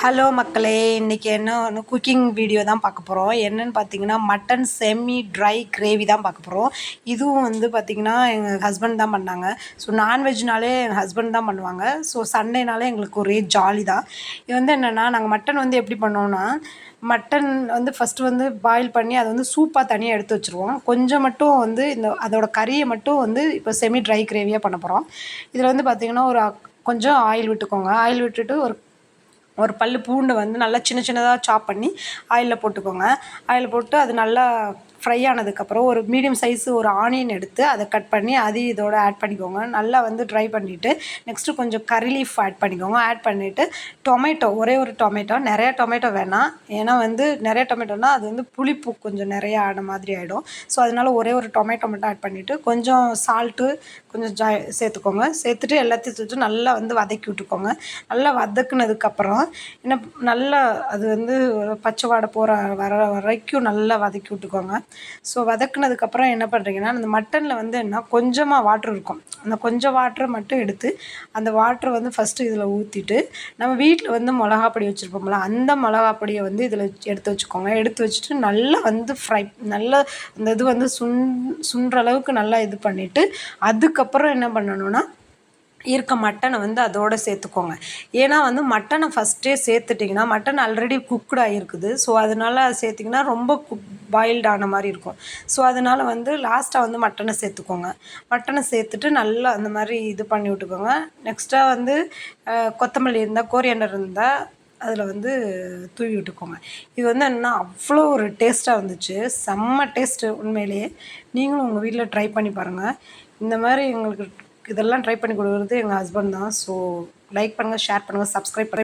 Hello மக்களே, இன்றைக்கி என்ன குக்கிங் வீடியோ தான் பார்க்க போகிறோம். என்னென்னு பார்த்தீங்கன்னா, மட்டன் செமி ட்ரை கிரேவி தான் பார்க்க போகிறோம். இதுவும் வந்து பார்த்திங்கன்னா எங்கள் ஹஸ்பண்ட் தான் பண்ணாங்க. ஸோ நான்வெஜ்னாலே எங்கள் ஹஸ்பண்ட் தான் பண்ணுவாங்க. ஸோ சண்டேனாலே எங்களுக்கு ஒரே ஜாலி தான். இது வந்து என்னென்னா, நாங்கள் மட்டன் வந்து எப்படி பண்ணோன்னா, மட்டன் வந்து ஃபஸ்ட்டு வந்து பாயில் பண்ணி அதை வந்து சூப்பாக தனியாக எடுத்து வச்சுருவோம். கொஞ்சம் மட்டும் வந்து அதோட கறியை மட்டும் வந்து இப்போ செமி ட்ரை கிரேவியாக பண்ண போகிறோம். இதில் வந்து பார்த்திங்கன்னா கொஞ்சம் ஆயில் விட்டுக்கோங்க. ஆயில் விட்டுட்டு ஒரு பல்லு பூண்டை வந்து நல்லா சின்ன சின்னதாக சாப் பண்ணி ஆயிலில் போட்டுக்கோங்க. ஆயிலில் போட்டு அது நல்லா ஃப்ரை ஆனதுக்கப்புறம் ஒரு மீடியம் சைஸு ஒரு ஆனியன் எடுத்து அதை கட் பண்ணி அதையும் இதோட ஆட் பண்ணிக்கோங்க. நல்லா வந்து ட்ரை பண்ணிவிட்டு நெக்ஸ்ட்டு கொஞ்சம் கறி லீஃப் ஆட் பண்ணிக்கோங்க. ஆட் பண்ணிவிட்டு டொமேட்டோ, ஒரே ஒரு டொமேட்டோ, நிறையா டொமேட்டோ வேணாம். ஏன்னா வந்து நிறைய டொமேட்டோனா அது வந்து புளிப்பு கொஞ்சம் நிறையா ஆன மாதிரி ஆகிடும். ஸோ அதனால் ஒரே ஒரு டொமேட்டோ மட்டும் ஆட் பண்ணிவிட்டு கொஞ்சம் சால்ட்டு கொஞ்சம் சேர்த்துக்கோங்க. சேர்த்துட்டு எல்லாத்தையும் சேர்த்து நல்லா வந்து வதக்கி விட்டுக்கோங்க. நல்லா வதக்குனதுக்கப்புறம் என்ன நல்லா அது வந்து பச்சை வாடை வர வரைக்கும் நல்லா வதக்கி விட்டுக்கோங்க. ஸோ வதக்குனதுக்கப்புறம் என்ன பண்ணுறீங்கன்னா, அந்த மட்டனில் வந்து என்ன கொஞ்சமாக வாட்ரு இருக்கும். அந்த கொஞ்சம் வாட்டரை மட்டும் எடுத்து அந்த வாட்டரை வந்து ஃபஸ்ட்டு இதில் ஊற்றிட்டு, நம்ம வீட்டில் வந்து மிளகா பொடி வச்சுருப்போம்ல, அந்த மிளகா பொடியை வந்து இதில் எடுத்து வச்சுக்கோங்க. எடுத்து வச்சுட்டு நல்லா வந்து நல்லா அந்த இது வந்து சுண்டுற அளவுக்கு நல்லா இது பண்ணிவிட்டு, அதுக்கப்புறம் என்ன பண்ணணும்னா, இருக்க மட்டனை வந்து அதோடு சேர்த்துக்கோங்க. ஏன்னா வந்து மட்டனை ஃபஸ்ட்டே சேர்த்துட்டிங்கன்னா, மட்டன் ஆல்ரெடி குக்குடு ஆகிருக்குது. ஸோ அதனால் சேர்த்திங்கன்னா ரொம்ப பாயில்டு ஆன மாதிரி இருக்கும். ஸோ அதனால் வந்து லாஸ்ட்டாக வந்து மட்டனை சேர்த்துக்கோங்க. மட்டனை சேர்த்துட்டு நல்லா அந்த மாதிரி இது பண்ணி விட்டுக்கோங்க. நெக்ஸ்ட்டாக வந்து கொத்தமல்லி இருந்தால், கோரியண்டர் இருந்தால் அதில் வந்து தூவி விட்டுக்கோங்க. இது வந்து என்னன்னா அவ்வளோ ஒரு டேஸ்ட்டாக இருந்துச்சு. செம்ம டேஸ்ட்டு உண்மையிலேயே. நீங்களும் உங்கள் வீட்டில் ட்ரை பண்ணி பாருங்கள். இந்த மாதிரி எங்களுக்கு இதெல்லாம் ட்ரை பண்ணி கொடுக்குறது எங்கள் ஹஸ்பண்ட் தான். ஸோ லைக் பண்ணுங்கள், ஷேர் பண்ணுங்கள், சப்ஸ்கிரைப் பண்ணுங்கள்.